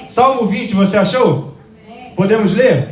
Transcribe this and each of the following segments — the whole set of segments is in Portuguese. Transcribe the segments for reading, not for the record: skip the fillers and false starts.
Salmo 20, você achou? Podemos ler?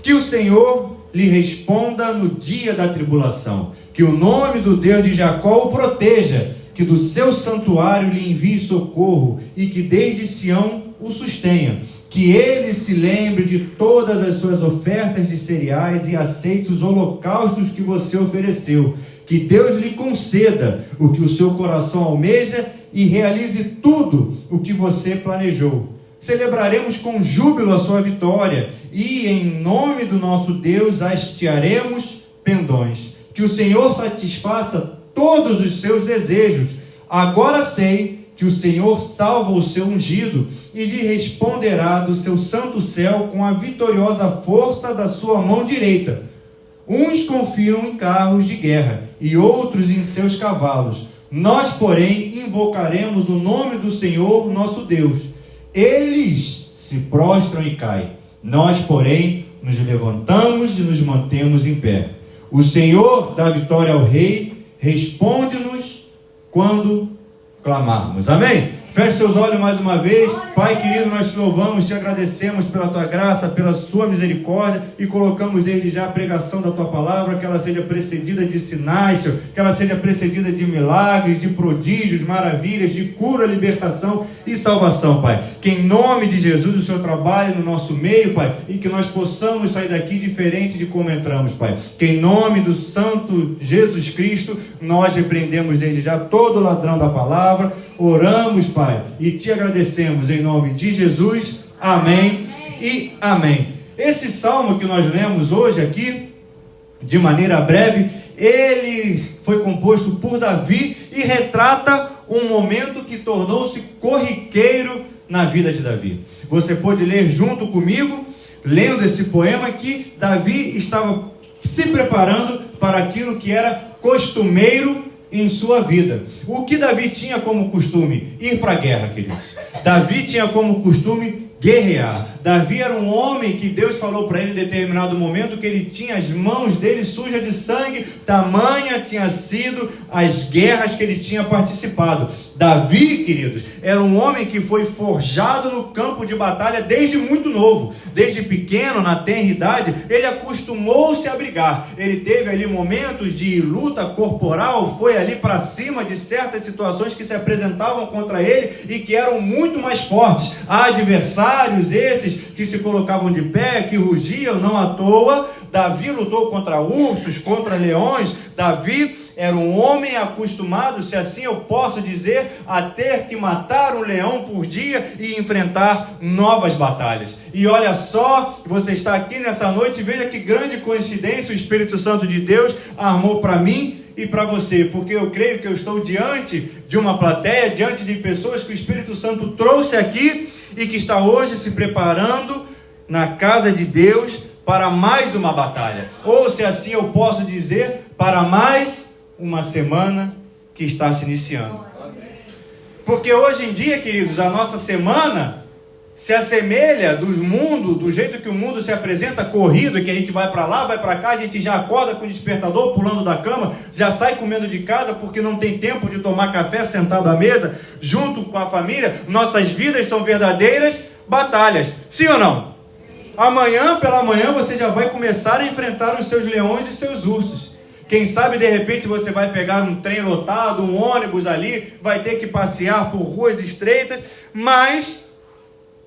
Que o Senhor lhe responda no dia da tribulação, que o nome do Deus de Jacó o proteja, que do seu santuário lhe envie socorro e que desde Sião o sustenha, que ele se lembre de todas as suas ofertas de cereais e aceite os holocaustos que você ofereceu, que Deus lhe conceda o que o seu coração almeja e realize tudo o que você planejou. Celebraremos com júbilo a sua vitória e em nome do nosso Deus hastearemos pendões. Que o Senhor satisfaça todos os seus desejos. Agora sei que o Senhor salva o seu ungido e lhe responderá do seu santo céu com a vitoriosa força da sua mão direita. Uns confiam em carros de guerra e outros em seus cavalos. Nós, porém, invocaremos o nome do Senhor nosso Deus. Eles se prostram e caem. Nós, porém, nos levantamos e nos mantemos em pé. O Senhor dá vitória ao rei, responde-nos quando clamarmos. Amém? Feche seus olhos mais uma vez. Pai querido, nós te louvamos, te agradecemos pela tua graça, pela sua misericórdia e colocamos desde já a pregação da tua palavra, que ela seja precedida de sinais, Senhor, que ela seja precedida de milagres, de prodígios, maravilhas, de cura, libertação e salvação, Pai. Que em nome de Jesus o Senhor trabalhe no nosso meio, Pai, e que nós possamos sair daqui diferente de como entramos, Pai. Que em nome do Santo Jesus Cristo nós repreendemos desde já todo ladrão da palavra. Oramos, Pai, e te agradecemos em nome de Jesus. Amém e amém. Esse salmo que nós lemos hoje aqui, de maneira breve, ele foi composto por Davi e retrata um momento que tornou-se corriqueiro na vida de Davi. Você pode ler junto comigo, lendo esse poema, que Davi estava se preparando para aquilo que era costumeiro em sua vida. O que Davi tinha como costume? Ir para a guerra, queridos. Davi tinha como costume guerrear. Davi era um homem que Deus falou para ele em determinado momento que ele tinha as mãos dele sujas de sangue, tamanha tinha sido as guerras que ele tinha participado. Davi, queridos, era um homem que foi forjado no campo de batalha desde muito novo. Desde pequeno, na tenra idade, ele acostumou-se a brigar. Ele teve ali momentos de luta corporal, foi ali para cima de certas situações que se apresentavam contra ele e que eram muito mais fortes. Adversários esses que se colocavam de pé, que rugiam, não à toa. Davi lutou contra ursos, contra leões. Davi era um homem acostumado, se assim eu posso dizer, a ter que matar um leão por dia e enfrentar novas batalhas. E olha só, você está aqui nessa noite, veja que grande coincidência o Espírito Santo de Deus armou para mim e para você, porque eu creio que eu estou diante de uma plateia, diante de pessoas que o Espírito Santo trouxe aqui e que está hoje se preparando na casa de Deus para mais uma batalha, ou se assim eu posso dizer, para mais uma semana que está se iniciando. Porque hoje em dia, queridos, a nossa semana se assemelha do mundo, do jeito que o mundo se apresenta, corrido, que a gente vai para lá, vai para cá, a gente já acorda com o despertador, pulando da cama, já sai comendo de casa porque não tem tempo de tomar café sentado à mesa, junto com a família. Nossas vidas são verdadeiras batalhas, sim ou não? Amanhã, pela manhã, você já vai começar a enfrentar os seus leões e seus ursos. Quem sabe, de repente, você vai pegar um trem lotado, um ônibus ali, vai ter que passear por ruas estreitas, mas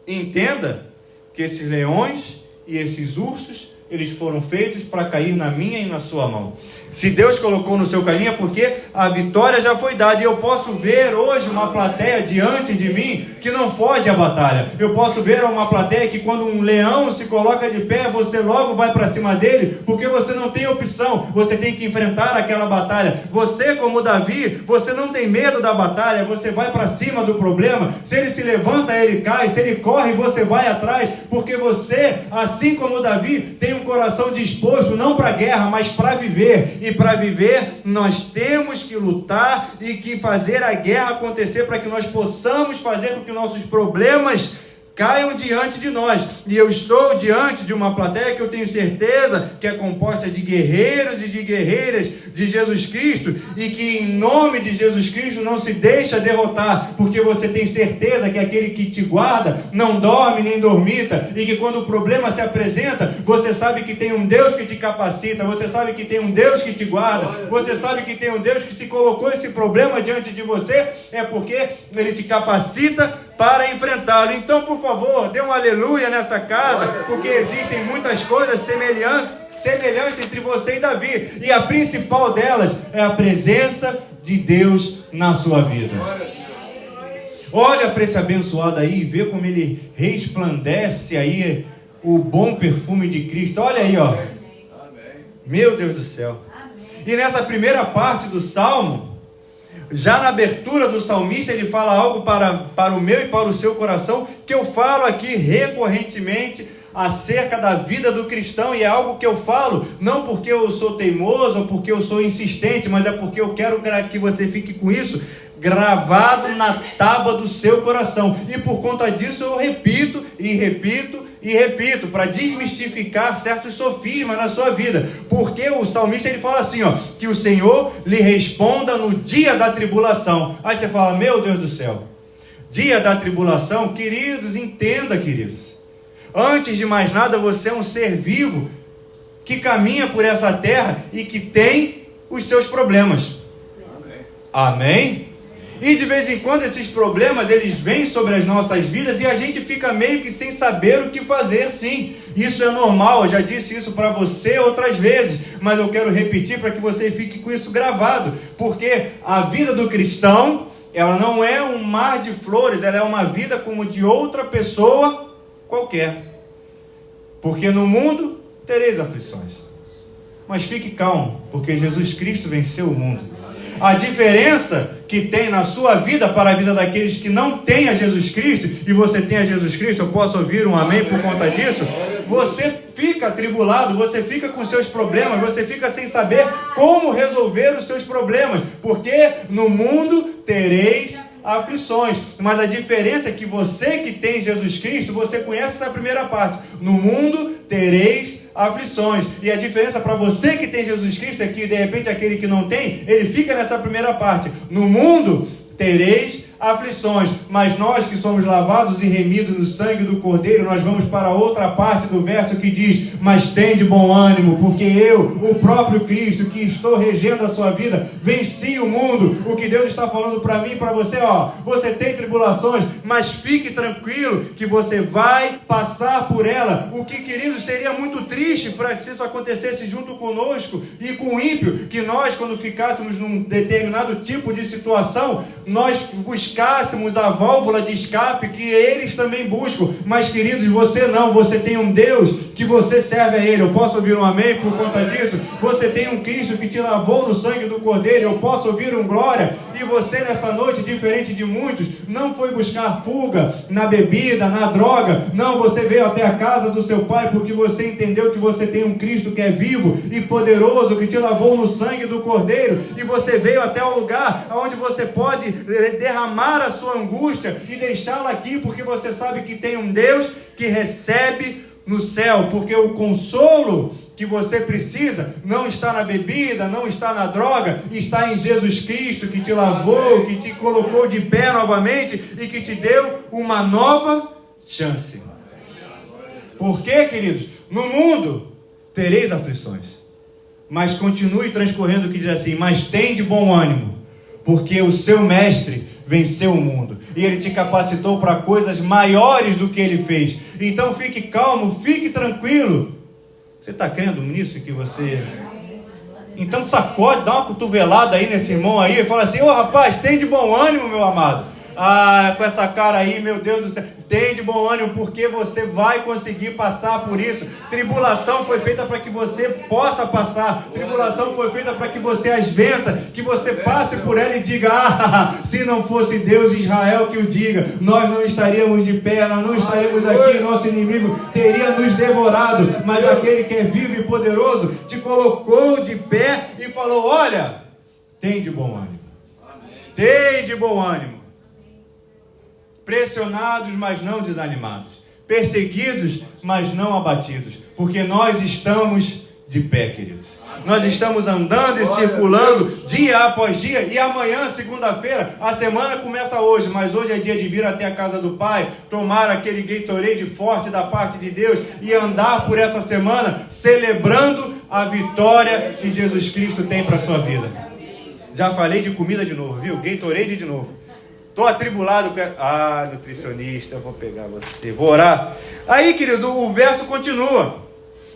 entenda que esses leões e esses ursos, eles foram feitos para cair na minha e na sua mão. Se Deus colocou no seu caminho é porque a vitória já foi dada. E eu posso ver hoje uma plateia diante de mim que não foge à batalha. Eu posso ver uma plateia que quando um leão se coloca de pé, você logo vai para cima dele, porque você não tem opção. Você tem que enfrentar aquela batalha. Você, como Davi, você não tem medo da batalha. Você vai para cima do problema. Se ele se levanta, ele cai. Se ele corre, você vai atrás. Porque você, assim como Davi, tem um coração disposto não para a guerra, mas para viver. E para viver, nós temos que lutar e que fazer a guerra acontecer para que nós possamos fazer com que nossos problemas caiam diante de nós. E eu estou diante de uma plateia que eu tenho certeza que é composta de guerreiros e de guerreiras de Jesus Cristo, e que em nome de Jesus Cristo não se deixa derrotar, porque você tem certeza que aquele que te guarda não dorme nem dormita, e que quando o problema se apresenta, você sabe que tem um Deus que te capacita, você sabe que tem um Deus que te guarda, você sabe que tem um Deus que se colocou esse problema diante de você, é porque Ele te capacita para enfrentá-lo. Então, por favor, dê um aleluia nessa casa, porque existem muitas coisas semelhantes entre você e Davi, e a principal delas é a presença de Deus na sua vida. Olha para esse abençoado aí e vê como ele resplandece aí o bom perfume de Cristo. Olha aí, ó. Meu Deus do céu. E nessa primeira parte do Salmo, já na abertura do salmista, ele fala algo para o meu e para o seu coração, que eu falo aqui recorrentemente acerca da vida do cristão, e é algo que eu falo, não porque eu sou teimoso, ou porque eu sou insistente, mas é porque eu quero que você fique com isso gravado na tábua do seu coração, e por conta disso eu repito, e repito, e repito, para desmistificar certos sofismas na sua vida, porque o salmista ele fala assim, ó, que o Senhor lhe responda no dia da tribulação. Aí você fala, meu Deus do céu, dia da tribulação, queridos, entenda, queridos, antes de mais nada, você é um ser vivo, que caminha por essa terra, e que tem os seus problemas. Amém? E de vez em quando esses problemas, eles vêm sobre as nossas vidas e a gente fica meio que sem saber o que fazer, sim. Isso é normal, eu já disse isso para você outras vezes, mas eu quero repetir para que você fique com isso gravado, porque a vida do cristão, ela não é um mar de flores, ela é uma vida como de outra pessoa qualquer. Porque no mundo tereis aflições, mas fique calmo, porque Jesus Cristo venceu o mundo. A diferença que tem na sua vida para a vida daqueles que não têm a Jesus Cristo, e você tem a Jesus Cristo, eu posso ouvir um amém por conta disso, você fica atribulado, você fica com seus problemas, você fica sem saber como resolver os seus problemas, porque no mundo tereis aflições, mas a diferença é que você que tem Jesus Cristo, você conhece essa primeira parte, no mundo tereis aflições, e a diferença para você que tem Jesus Cristo é que de repente aquele que não tem, ele fica nessa primeira parte, no mundo tereis aflições, mas nós que somos lavados e remidos no sangue do Cordeiro, nós vamos para outra parte do verso que diz, mas tende bom ânimo, porque eu, o próprio Cristo, que estou regendo a sua vida, venci o mundo. O que Deus está falando para mim e para você, ó, você tem tribulações, mas fique tranquilo, que você vai passar por ela. O que, queridos, seria muito triste para se isso acontecesse junto conosco e com o ímpio, que nós, quando ficássemos num determinado tipo de situação, nós buscássemos a válvula de escape que eles também buscam, mas queridos, você não, você tem um Deus que você serve a Ele. Eu posso ouvir um amém por conta disso? Você tem um Cristo que te lavou no sangue do Cordeiro. Eu posso ouvir um glória? E você nessa noite, diferente de muitos, não foi buscar fuga na bebida, na droga, não, você veio até a casa do seu Pai, porque você entendeu que você tem um Cristo que é vivo e poderoso, que te lavou no sangue do Cordeiro, e você veio até o lugar onde você pode derramar a sua angústia e deixá-la aqui, porque você sabe que tem um Deus que recebe no céu, porque o consolo que você precisa não está na bebida, não está na droga, está em Jesus Cristo, que te lavou, que te colocou de pé novamente e que te deu uma nova chance. Por quê, queridos? No mundo tereis aflições, mas continue transcorrendo o que diz assim, mas tem de bom ânimo, porque o seu mestre venceu o mundo, e ele te capacitou para coisas maiores do que ele fez. Então fique calmo, fique tranquilo. Você está crendo nisso que você... Então sacode, dá uma cotovelada aí nesse irmão aí, e fala assim, ô rapaz, tem de bom ânimo, meu amado. Ah, com essa cara aí, meu Deus do céu, tem de bom ânimo, porque você vai conseguir passar por isso. Tribulação foi feita para que você possa passar, tribulação foi feita para que você as vença, que você passe por ela e diga, ah, se não fosse Deus Israel que o diga, nós não estaríamos de pé, nós não estaríamos aqui, nosso inimigo teria nos devorado, mas aquele que é vivo e poderoso te colocou de pé e falou, olha, tem de bom ânimo, tem de bom ânimo. pressionados, mas não desanimados, perseguidos, mas não abatidos, porque nós estamos de pé, queridos. Nós estamos andando e circulando dia após dia, e amanhã, segunda-feira, a semana começa hoje, mas hoje é dia de vir até a casa do Pai, tomar aquele Gatorade forte da parte de Deus e andar por essa semana celebrando a vitória que Jesus Cristo tem para a sua vida. Já falei de comida de novo, viu? Gatorade de novo. Estou atribulado. Nutricionista, eu vou pegar você, vou orar. Aí, querido, o verso continua.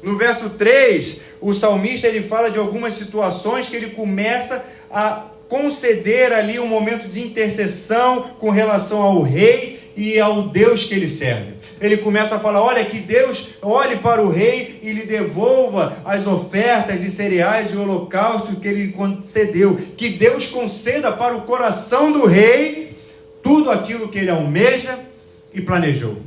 No verso 3, o salmista ele fala de algumas situações que ele começa a conceder ali um momento de intercessão com relação ao rei e ao Deus que ele serve. Ele começa a falar, olha, que Deus olhe para o rei e lhe devolva as ofertas de cereais e holocausto que ele concedeu. Que Deus conceda para o coração do rei tudo aquilo que ele almeja e planejou.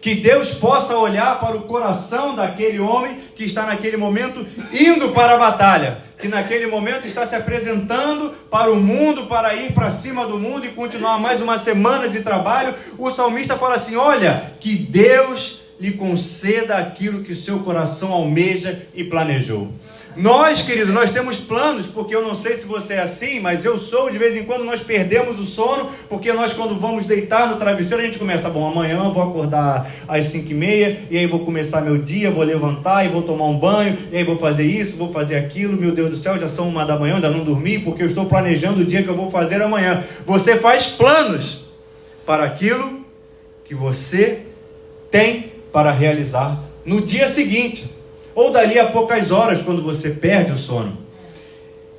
Que Deus possa olhar para o coração daquele homem que está naquele momento indo para a batalha, que naquele momento está se apresentando para o mundo, para ir para cima do mundo e continuar mais uma semana de trabalho. O salmista fala assim, olha, que Deus lhe conceda aquilo que o seu coração almeja e planejou. Nós, queridos, nós temos planos, porque eu não sei se você é assim, mas eu sou, de vez em quando nós perdemos o sono, porque nós quando vamos deitar no travesseiro, a gente começa, bom, amanhã eu vou acordar às 5h30, e aí vou começar meu dia, vou levantar e vou tomar um banho, e aí vou fazer isso, vou fazer aquilo, meu Deus do céu, já são 1 da manhã, ainda não dormi, porque eu estou planejando o dia que eu vou fazer amanhã. Você faz planos para aquilo que você tem para realizar no dia seguinte, ou dali a poucas horas, quando você perde o sono.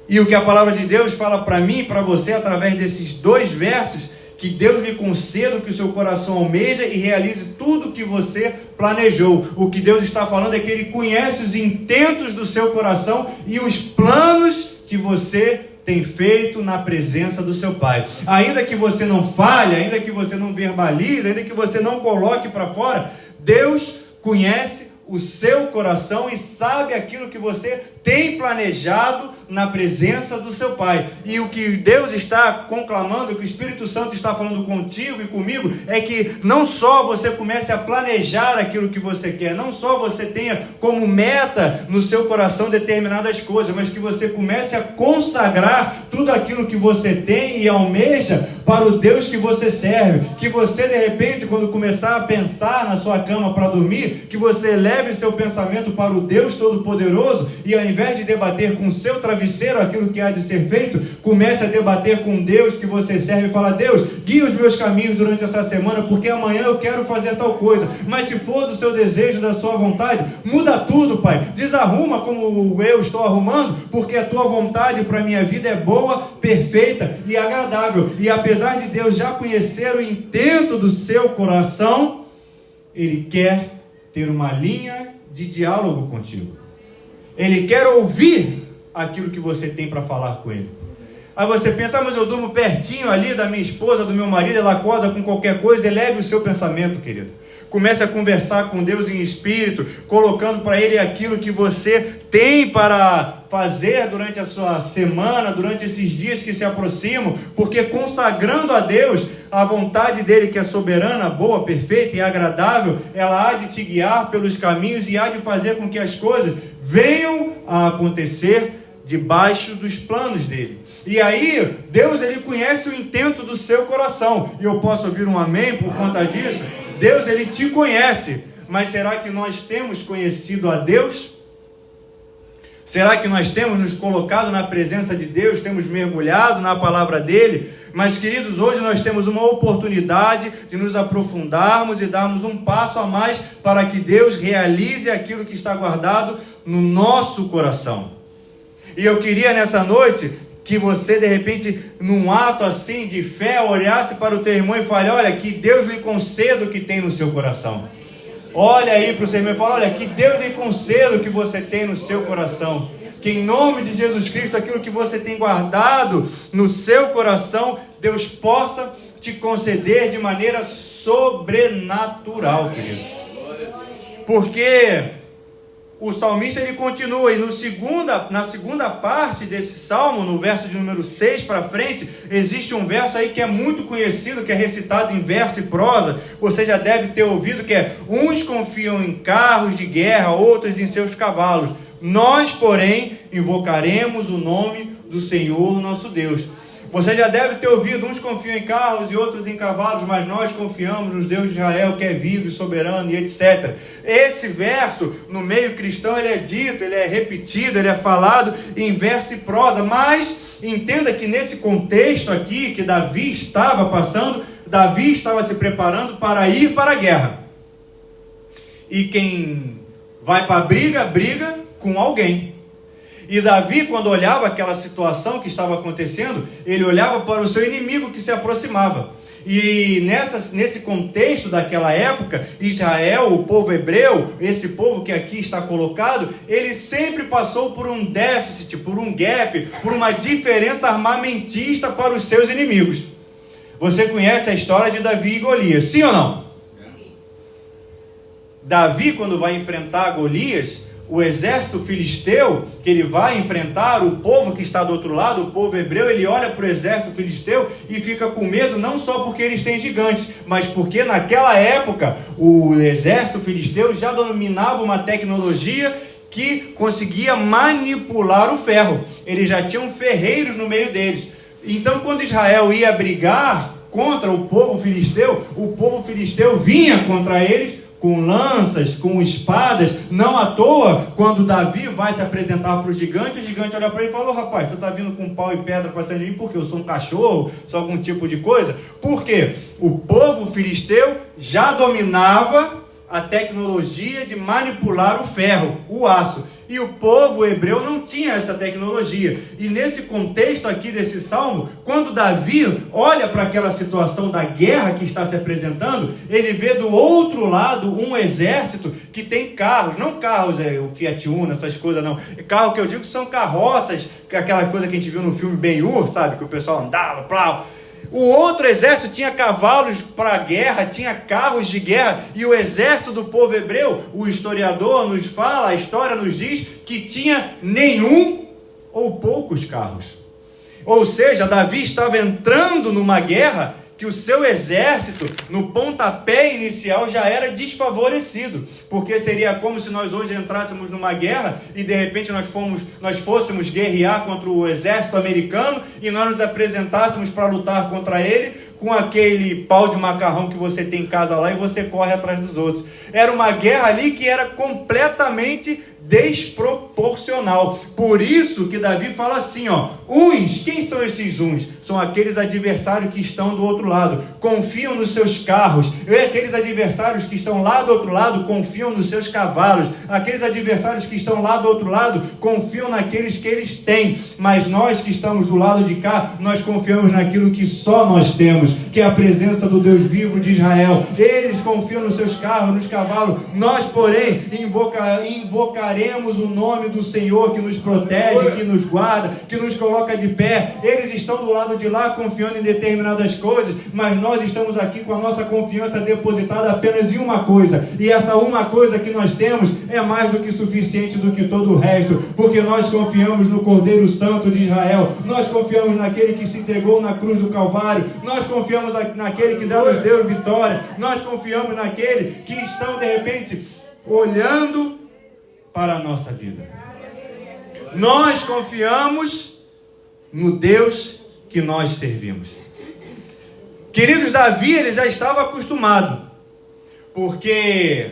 E o que a palavra de Deus fala para mim e para você, através desses 2 versos, que Deus lhe conceda o que o seu coração almeja e realize tudo o que você planejou. O que Deus está falando é que Ele conhece os intentos do seu coração e os planos que você tem feito na presença do seu Pai. Ainda que você não fale, ainda que você não verbalize, ainda que você não coloque para fora, Deus conhece o seu coração e sabe aquilo que você tem planejado na presença do seu Pai. E o que Deus está conclamando, o que o Espírito Santo está falando contigo e comigo, é que não só você comece a planejar aquilo que você quer, não só você tenha como meta no seu coração determinadas coisas, mas que você comece a consagrar tudo aquilo que você tem e almeja para o Deus que você serve. Que você, de repente, quando começar a pensar na sua cama para dormir, que você leve seu pensamento para o Deus Todo-Poderoso e ao invés de debater com o seu travesseiro aquilo que há de ser feito, comece a debater com Deus que você serve e fala, Deus, guia os meus caminhos durante essa semana, porque amanhã eu quero fazer tal coisa, mas se for do seu desejo, da sua vontade, muda tudo, Pai, desarruma como eu estou arrumando, porque a tua vontade para a minha vida é boa, perfeita e agradável. E apesar de Deus já conhecer o intento do seu coração, Ele quer ter uma linha de diálogo contigo. Ele quer ouvir aquilo que você tem para falar com Ele. Aí você pensa, mas eu durmo pertinho ali da minha esposa, do meu marido, ela acorda com qualquer coisa. Eleve o seu pensamento, querido. Comece a conversar com Deus em espírito, colocando para Ele aquilo que você tem para fazer durante a sua semana, durante esses dias que se aproximam, porque consagrando a Deus a vontade dEle, que é soberana, boa, perfeita e agradável, ela há de te guiar pelos caminhos e há de fazer com que as coisas venham a acontecer debaixo dos planos dEle. E aí, Deus, Ele conhece o intento do seu coração. E eu posso ouvir um amém por conta disso? Deus, Ele te conhece, mas será que nós temos conhecido a Deus? Será que nós temos nos colocado na presença de Deus, temos mergulhado na palavra dEle? Mas, queridos, hoje nós temos uma oportunidade de nos aprofundarmos e darmos um passo a mais para que Deus realize aquilo que está guardado no nosso coração. E eu queria nessa noite que você, de repente, num ato assim de fé, olhasse para o teu irmão e fale, olha, que Deus lhe conceda o que tem no seu coração. Olha aí para o seu irmão e fala, olha, que Deus lhe conceda o que você tem no seu coração. Que em nome de Jesus Cristo, aquilo que você tem guardado no seu coração, Deus possa te conceder de maneira sobrenatural, queridos. Porque o salmista ele continua, e na segunda parte desse salmo, no verso de número 6 para frente, existe um verso aí que é muito conhecido, que é recitado em verso e prosa, você já deve ter ouvido, que é: uns confiam em carros de guerra, outros em seus cavalos, nós, porém, invocaremos o nome do Senhor nosso Deus. Você já deve ter ouvido: uns confiam em carros e outros em cavalos, mas nós confiamos no Deus de Israel, que é vivo e soberano, e etc. Esse verso, no meio cristão, ele é dito, ele é repetido, ele é falado em verso e prosa, mas entenda que nesse contexto aqui, que Davi estava passando, Davi estava se preparando para ir para a guerra. E quem vai para a briga, briga com alguém. E Davi, quando olhava aquela situação que estava acontecendo, ele olhava para o seu inimigo que se aproximava. E nesse contexto daquela época, Israel, o povo hebreu, esse povo que aqui está colocado, ele sempre passou por um déficit, por um gap, por uma diferença armamentista para os seus inimigos. Você conhece a história de Davi e Golias, sim ou não? Davi, quando vai enfrentar Golias, o exército filisteu, que ele vai enfrentar, o povo que está do outro lado, o povo hebreu, ele olha para o exército filisteu e fica com medo, não só porque eles têm gigantes, mas porque naquela época o exército filisteu já dominava uma tecnologia que conseguia manipular o ferro. Eles já tinham ferreiros no meio deles. Então, quando Israel ia brigar contra o povo filisteu vinha contra eles com lanças, com espadas. Não à toa, quando Davi vai se apresentar para o gigante olha para ele e fala: rapaz, tu está vindo com pau e pedra para cima de mim porque eu sou um cachorro, sou algum tipo de coisa? Porque o povo filisteu já dominava a tecnologia de manipular o ferro, o aço. E o povo hebreu não tinha essa tecnologia. E nesse contexto aqui desse salmo, quando Davi olha para aquela situação da guerra que está se apresentando, ele vê do outro lado um exército que tem carros, não carros, o Fiat Uno, essas coisas não. Carro que eu digo são carroças, aquela coisa que a gente viu no filme Ben-Hur, sabe? Que o pessoal andava, plau. O outro exército tinha cavalos para a guerra, tinha carros de guerra, e o exército do povo hebreu, o historiador nos fala, a história nos diz, que tinha nenhum ou poucos carros. Ou seja, Davi estava entrando numa guerra que o seu exército, no pontapé inicial, já era desfavorecido, porque seria como se nós hoje entrássemos numa guerra e de repente nós fôssemos guerrear contra o exército americano e nós nos apresentássemos para lutar contra ele com aquele pau de macarrão que você tem em casa lá e você corre atrás dos outros. Era uma guerra ali que era completamente desproporcional. Por isso que Davi fala assim, uns, quem são esses uns? São aqueles adversários que estão do outro lado, confiam nos seus carros. E aqueles adversários que estão lá do outro lado confiam nos seus cavalos. Aqueles adversários que estão lá do outro lado confiam naqueles que eles têm. Mas nós que estamos do lado de cá, nós confiamos naquilo que só nós temos, que é a presença do Deus vivo de Israel. Eles confiam nos seus carros, nos cavalos. Nós, porém, invocaremos o nome do Senhor, que nos protege, que nos guarda, que nos coloca de pé. Eles estão do lado de lá confiando em determinadas coisas, mas nós estamos aqui com a nossa confiança depositada apenas em uma coisa, e essa uma coisa que nós temos é mais do que suficiente do que todo o resto, porque nós confiamos no Cordeiro Santo de Israel, nós confiamos naquele que se entregou na cruz do Calvário, nós confiamos naquele que nos deu vitória, nós confiamos naquele que estão de repente olhando para a nossa vida. Nós confiamos no Deus que nós servimos. Queridos, Davi, ele já estava acostumado, porque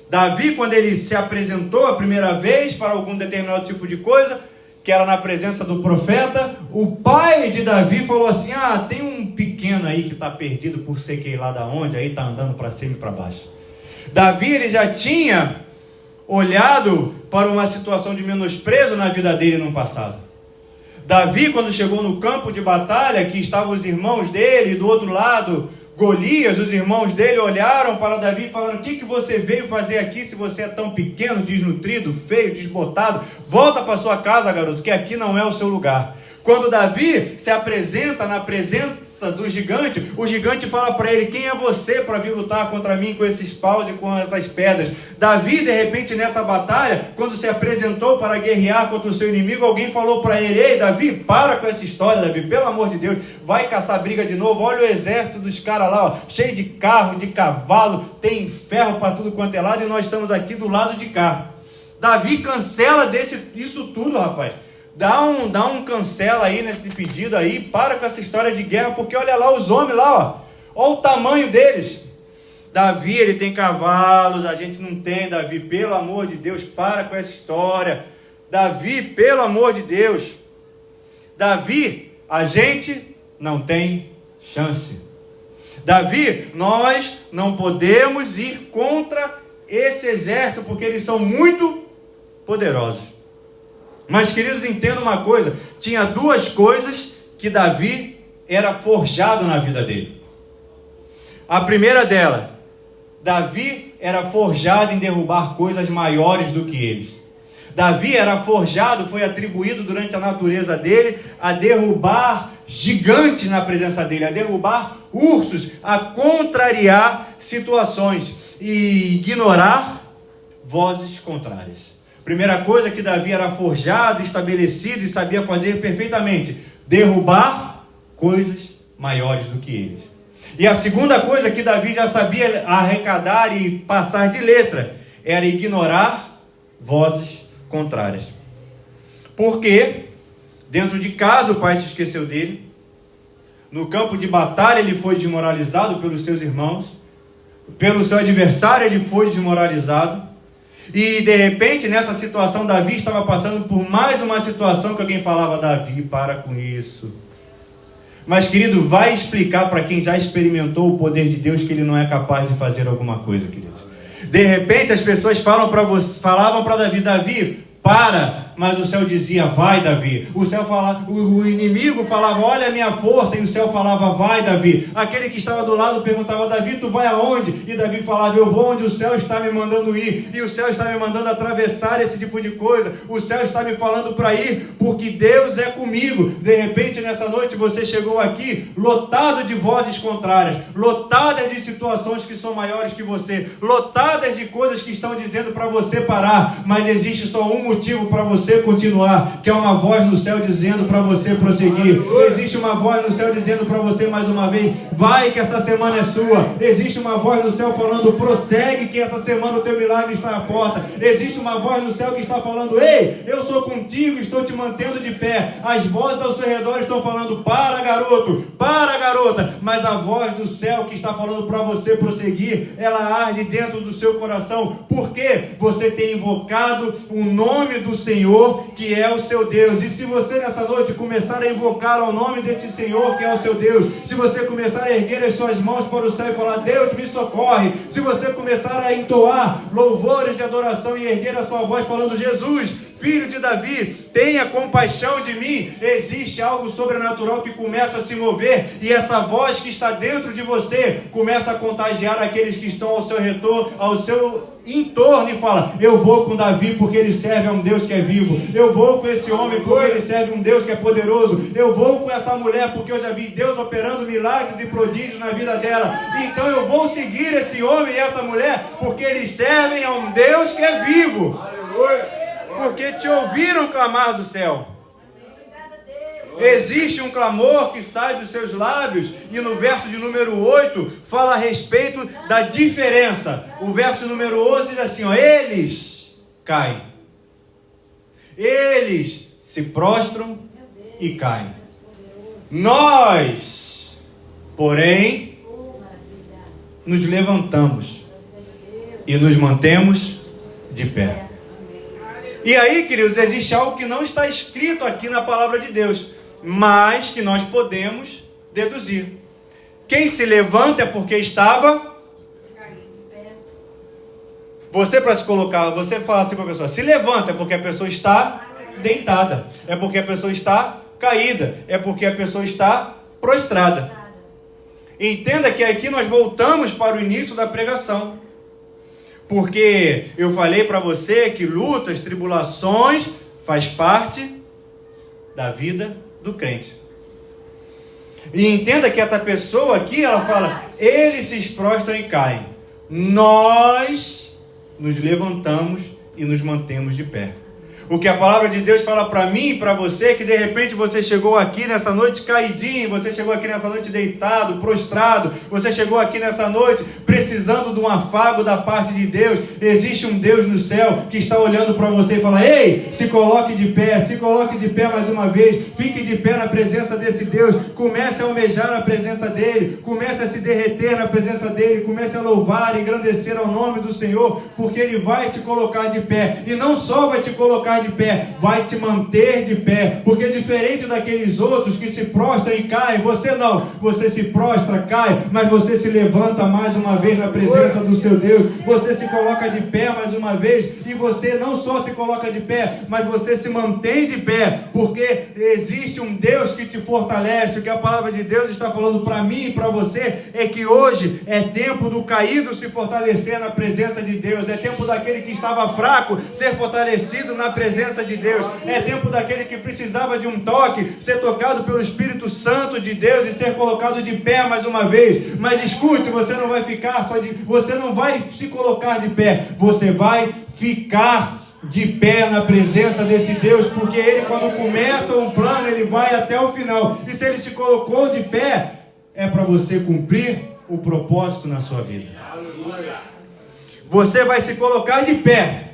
Davi, quando ele se apresentou a primeira vez para algum determinado tipo de coisa, que era na presença do profeta, o pai de Davi falou assim: tem um pequeno aí que está perdido por sei que lá da onde, aí está andando para cima e para baixo. Davi, ele já tinha olhado para uma situação de menosprezo na vida dele no passado. Davi, quando chegou no campo de batalha, que estavam os irmãos dele, do outro lado, Golias, os irmãos dele olharam para Davi e falaram: o que você veio fazer aqui se você é tão pequeno, desnutrido, feio, desbotado? Volta para sua casa, garoto, que aqui não é o seu lugar. Quando Davi se apresenta na presença do gigante, o gigante fala para ele: quem é você para vir lutar contra mim com esses paus e com essas pedras? Davi, de repente, nessa batalha, quando se apresentou para guerrear contra o seu inimigo, alguém falou para ele: ei, Davi, para com essa história, Davi, pelo amor de Deus, vai caçar briga de novo. Olha o exército dos caras lá, ó, cheio de carro, de cavalo, tem ferro para tudo quanto é lado, e nós estamos aqui do lado de cá. Davi cancela isso tudo, rapaz. Dá um cancela aí nesse pedido aí, para com essa história de guerra, porque olha lá os homens lá, ó, olha o tamanho deles. Davi, ele tem cavalos, a gente não tem. Davi, pelo amor de Deus, para com essa história. Davi, pelo amor de Deus. Davi, a gente não tem chance. Davi, nós não podemos ir contra esse exército, porque eles são muito poderosos. Mas, queridos, entendam uma coisa: tinha duas coisas que Davi era forjado na vida dele. A primeira dela, Davi era forjado em derrubar coisas maiores do que eles. Davi era forjado, foi atribuído durante a natureza dele a derrubar gigantes na presença dele, a derrubar ursos, a contrariar situações e ignorar vozes contrárias. Primeira coisa que Davi era forjado, estabelecido e sabia fazer perfeitamente: derrubar coisas maiores do que eles. E a segunda coisa que Davi já sabia arrecadar e passar de letra era ignorar vozes contrárias. Porque dentro de casa o pai se esqueceu dele, no campo de batalha ele foi desmoralizado pelos seus irmãos, pelo seu adversário ele foi desmoralizado. E de repente, nessa situação, Davi estava passando por mais uma situação que alguém falava: Davi, para com isso. Mas, querido, vai explicar para quem já experimentou o poder de Deus que ele não é capaz de fazer alguma coisa, queridos. De repente, as pessoas falavam para Davi: Davi, para. Mas o céu dizia: vai, Davi. O inimigo falava: olha a minha força. E o céu falava: vai, Davi. Aquele que estava do lado perguntava: Davi, tu vai aonde? E Davi falava: eu vou onde o céu está me mandando ir. E o céu está me mandando atravessar esse tipo de coisa. O céu está me falando para ir, porque Deus é comigo. De repente, nessa noite, você chegou aqui lotado de vozes contrárias, lotadas de situações que são maiores que você, lotadas de coisas que estão dizendo para você parar. Mas existe só um motivo para você continuar, que é uma voz no céu dizendo para você prosseguir. Existe uma voz no céu dizendo para você mais uma vez: vai, que essa semana é sua. Existe uma voz no céu falando: prossegue, que essa semana o teu milagre está à porta. Existe uma voz no céu que está falando: ei, eu sou contigo, estou te mantendo de pé. As vozes ao seu redor estão falando: para, garoto, para, garota. Mas a voz do céu que está falando para você prosseguir, ela arde dentro do seu coração, porque você tem invocado o nome do Senhor, que é o seu Deus. E se você nessa noite começar a invocar ao nome desse Senhor, que é o seu Deus, se você começar a erguer as suas mãos para o céu e falar: Deus me socorre, se você começar a entoar louvores de adoração e erguer a sua voz falando: Jesus, Filho de Davi, tenha compaixão de mim, existe algo sobrenatural que começa a se mover, e essa voz que está dentro de você começa a contagiar aqueles que estão ao seu redor, ao seu entorno, e fala: eu vou com Davi porque ele serve a um Deus que é vivo, eu vou com esse homem porque ele serve um Deus que é poderoso, eu vou com essa mulher porque eu já vi Deus operando milagres e prodígios na vida dela, então eu vou seguir esse homem e essa mulher porque eles servem a um Deus que é vivo. Aleluia. Porque te ouviram clamar do céu. Existe um clamor que sai dos seus lábios, e no verso de número 8 fala a respeito da diferença. O verso número 11 diz assim, ó: eles caem, eles se prostram e caem. Nós, porém, nos levantamos e nos mantemos de pé. E aí, queridos, existe algo que não está escrito aqui na palavra de Deus, mas que nós podemos deduzir. Quem se levanta é porque estava... Você, para se colocar, você fala assim para a pessoa: se levanta é porque a pessoa está deitada, é porque a pessoa está caída, é porque a pessoa está prostrada. Entenda que aqui nós voltamos para o início da pregação. Porque eu falei para você que lutas, tribulações faz parte da vida do crente. E entenda que essa pessoa aqui, ela fala, eles se prostram e caem. Nós nos levantamos e nos mantemos de pé. O que a palavra de Deus fala para mim e para você, que de repente você chegou aqui nessa noite caidinho, você chegou aqui nessa noite deitado, prostrado, você chegou aqui nessa noite precisando de um afago da parte de Deus. Existe um Deus no céu que está olhando para você e fala, ei, se coloque de pé mais uma vez, fique de pé na presença desse Deus, comece a almejar a presença dele, comece a se derreter na presença dele, comece a louvar e engrandecer ao nome do Senhor, porque ele vai te colocar de pé, e não só vai te colocar de pé, vai te manter de pé, porque diferente daqueles outros que se prostram e caem, você não, você se prostra, cai, mas você se levanta mais uma vez na presença do seu Deus, você se coloca de pé mais uma vez, e você não só se coloca de pé, mas você se mantém de pé, porque existe um Deus que te fortalece. O que a palavra de Deus está falando para mim e para você, é que hoje é tempo do caído se fortalecer na presença de Deus, é tempo daquele que estava fraco ser fortalecido na presença de Deus, é tempo daquele que precisava de um toque, ser tocado pelo Espírito Santo de Deus e ser colocado de pé mais uma vez. Mas escute, você não vai ficar você não vai se colocar de pé, você vai ficar de pé na presença desse Deus, porque ele, quando começa um plano, ele vai até o final, e se ele te colocou de pé, é para você cumprir o propósito na sua vida. Você vai se colocar de pé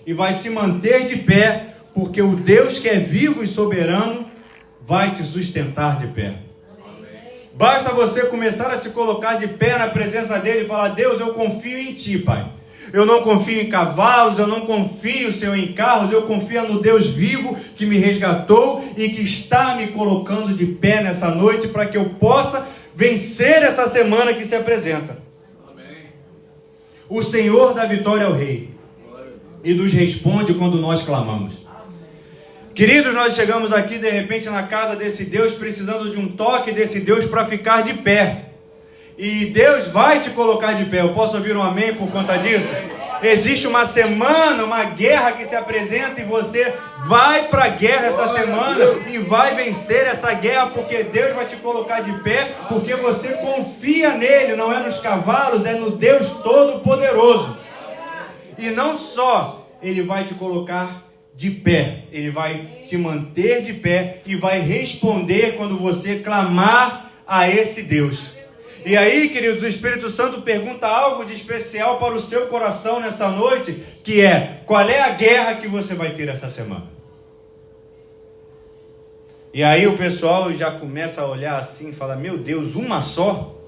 e vai se manter de pé, porque o Deus que é vivo e soberano vai te sustentar de pé. Basta você começar a se colocar de pé na presença dele e falar, Deus, eu confio em ti, Pai. Eu não confio em cavalos, eu não confio, Senhor, em carros, eu confio no Deus vivo que me resgatou e que está me colocando de pé nessa noite para que eu possa vencer essa semana que se apresenta. Amém. O Senhor dá vitória ao Rei e nos responde quando nós clamamos. Queridos, nós chegamos aqui de repente na casa desse Deus, precisando de um toque desse Deus para ficar de pé. E Deus vai te colocar de pé. Eu posso ouvir um amém por conta disso? Existe uma semana, uma guerra que se apresenta e você vai para a guerra essa semana e vai vencer essa guerra, porque Deus vai te colocar de pé, porque você confia nele, não é nos cavalos, é no Deus Todo-Poderoso. E não só ele vai te colocar de pé, ele vai te manter de pé e vai responder quando você clamar a esse Deus. E aí, queridos, o Espírito Santo pergunta algo de especial para o seu coração nessa noite, que é, qual é a guerra que você vai ter essa semana? E aí o pessoal já começa a olhar assim e fala, meu Deus, uma só?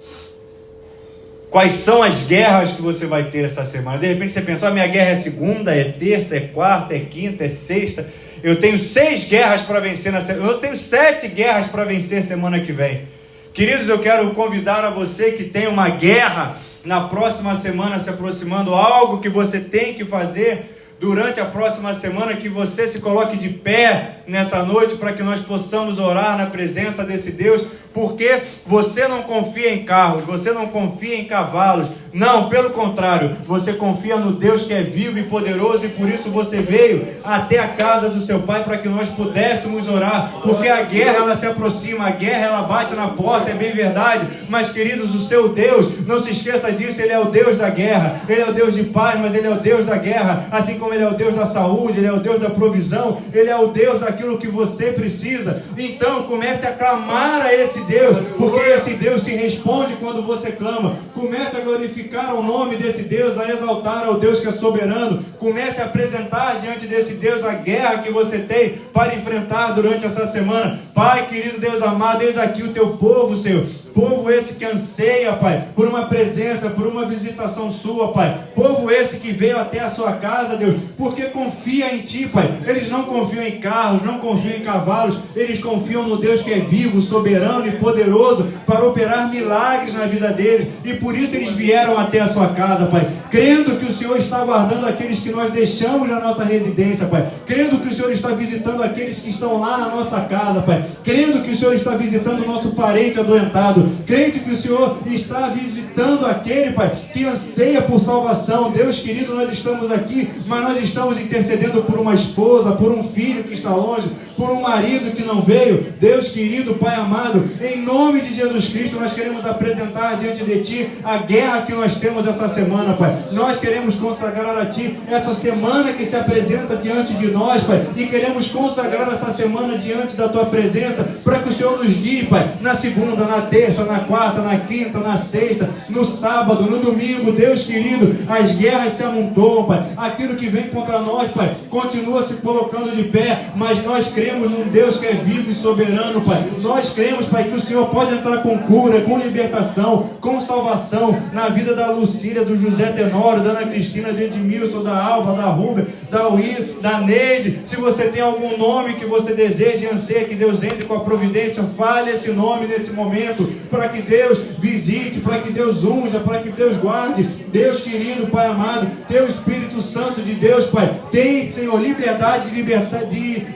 Quais são as guerras que você vai ter essa semana? De repente você pensa, minha guerra é segunda, é terça, é quarta, é quinta, é sexta. Eu tenho 6 guerras para vencer na semana. Eu tenho 7 guerras para vencer semana que vem. Queridos, eu quero convidar a você que tem uma guerra na próxima semana se aproximando, algo que você tem que fazer durante a próxima semana, que você se coloque de pé nessa noite para que nós possamos orar na presença desse Deus, porque você não confia em carros, você não confia em cavalos, não, pelo contrário, você confia no Deus que é vivo e poderoso, e por isso você veio até a casa do seu Pai para que nós pudéssemos orar, porque a guerra ela se aproxima, a guerra ela bate na porta, é bem verdade, mas queridos, o seu Deus, não se esqueça disso, ele é o Deus da guerra, ele é o Deus de paz, mas ele é o Deus da guerra, assim como ele é o Deus da saúde, ele é o Deus da provisão, ele é o Deus daquilo que você precisa. Então comece a clamar a esse Deus, porque esse Deus te responde quando você clama. Comece a glorificar o nome desse Deus, a exaltar ao Deus que é soberano. Comece a apresentar diante desse Deus a guerra que você tem para enfrentar durante essa semana. Pai querido, Deus amado, eis aqui o teu povo, Senhor. Povo esse que anseia, Pai, por uma presença, por uma visitação sua, Pai. Povo esse que veio até a sua casa, Deus, porque confia em Ti, Pai. Eles não confiam em carros, não confiam em cavalos, eles confiam no Deus que é vivo, soberano e poderoso para operar milagres na vida deles. E por isso eles vieram até a sua casa, Pai, crendo que o Senhor está guardando aqueles que nós deixamos na nossa residência, Pai. Crendo que o Senhor está visitando aqueles que estão lá na nossa casa, Pai. Crendo que o Senhor está visitando o nosso parente adoentado. Crente que o Senhor está visitando aquele, Pai, que anseia por salvação. Deus querido, nós estamos aqui, mas nós estamos intercedendo por uma esposa, por um filho que está longe, por um marido que não veio. Deus querido, Pai amado, em nome de Jesus Cristo, nós queremos apresentar diante de Ti a guerra que nós temos essa semana, Pai. Nós queremos consagrar a Ti essa semana que se apresenta diante de nós, Pai, e queremos consagrar essa semana diante da Tua presença, para que o Senhor nos guie, Pai, na segunda, na terça, na quarta, na quinta, na sexta, no sábado, no domingo. Deus querido, as guerras se amontoam, Pai, aquilo que vem contra nós, Pai, continua se colocando de pé, mas nós cremos num Deus que é vivo e soberano, Pai. Nós cremos, Pai, que o Senhor pode entrar com cura, com libertação, com salvação na vida da Lucília, do José Tenório, da Ana Cristina, do Edmilson, da Alba, da Rúbia, da Will, da Neide. Se você tem algum nome que você deseja e anseia que Deus entre com a providência, fale esse nome nesse momento, para que Deus visite, para que Deus unja, para que Deus guarde. Deus querido, Pai amado, Teu Espírito Santo de Deus, Pai, tem, Senhor, liberdade de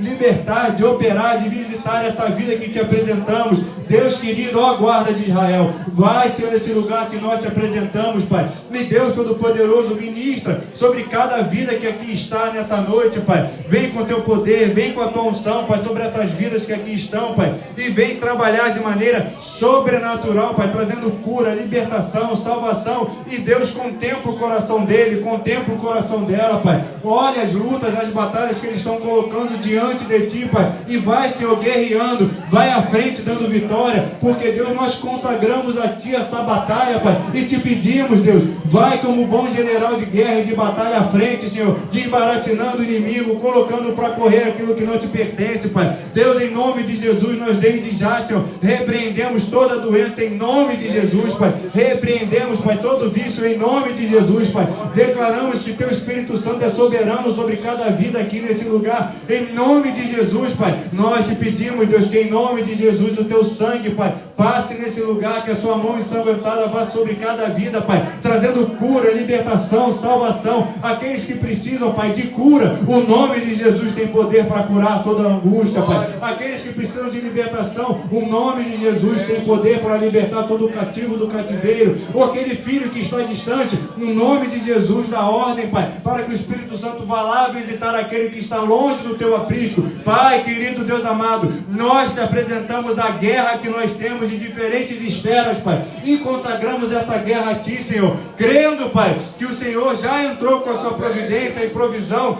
libertar, de operar, de visitar essa vida que Te apresentamos. Deus querido, ó guarda de Israel, vai, Senhor, nesse lugar que nós Te apresentamos, Pai. E Deus Todo-Poderoso, ministra sobre cada vida que aqui está nessa noite, Pai. Vem com Teu poder, vem com a Tua unção, Pai, sobre essas vidas que aqui estão, Pai, e vem trabalhar de maneira sobrenatural, Pai, trazendo cura, libertação, salvação. E Deus, contempla o coração dele, contempla o coração dela, Pai. Olha as lutas, as batalhas que eles estão colocando diante de Ti, Pai, e vai, Senhor, guerreando, vai à frente dando vitória, porque Deus, nós consagramos a Ti essa batalha, Pai, e Te pedimos, Deus, vai como bom general de guerra e de batalha à frente, Senhor, desbaratinando o inimigo, colocando para correr aquilo que não Te pertence, Pai. Deus, em nome de Jesus, nós desde já, Senhor, repreendemos toda doença em nome de Jesus, Pai. Repreendemos, Pai, todo vício em nome de Jesus, Pai. Declaramos que Teu Espírito Santo é soberano sobre cada vida aqui nesse lugar, em nome de Jesus, Pai. Nós Te pedimos, Deus, que em nome de Jesus o Teu sangue, Pai, passe nesse lugar, que a Sua mão ensanguentada vá sobre cada vida, Pai, trazendo cura, libertação, salvação. Aqueles que precisam, Pai, de cura, o nome de Jesus tem poder para curar toda angústia, Pai. Aqueles que precisam de libertação, o nome de Jesus tem poder para libertar todo o cativo do cativeiro. Ou aquele filho que está distante, no nome de Jesus, dá ordem, Pai, para que o Espírito Santo vá lá visitar aquele que está longe do Teu aprisco. Pai querido, Deus amado, nós Te apresentamos a guerra que nós temos de diferentes esferas, Pai, e consagramos essa guerra a Ti, Senhor, crendo, Pai, que o Senhor já entrou com a Sua providência e provisão.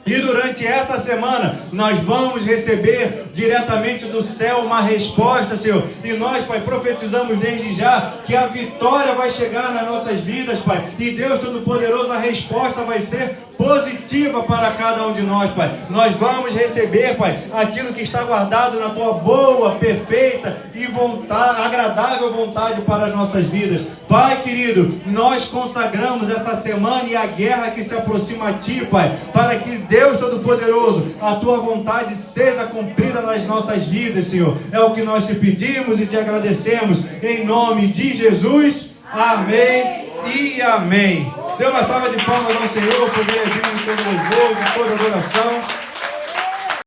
E durante essa semana, nós vamos receber diretamente do céu uma resposta, Senhor. E nós, Pai, profetizamos desde já que a vitória vai chegar nas nossas vidas, Pai. E Deus Todo-Poderoso, a resposta vai ser positiva para cada um de nós, Pai. Nós vamos receber, Pai, aquilo que está guardado na Tua boa, perfeita e agradável vontade para as nossas vidas. Pai querido, nós consagramos essa semana e a guerra que se aproxima a Ti, Pai, para que Deus Todo-Poderoso, a Tua vontade seja cumprida nas nossas vidas, Senhor. É o que nós Te pedimos e Te agradecemos, em nome de Jesus. Amém e amém. Dê uma salva de palmas ao Senhor, por meio de todo louvor, de toda adoração.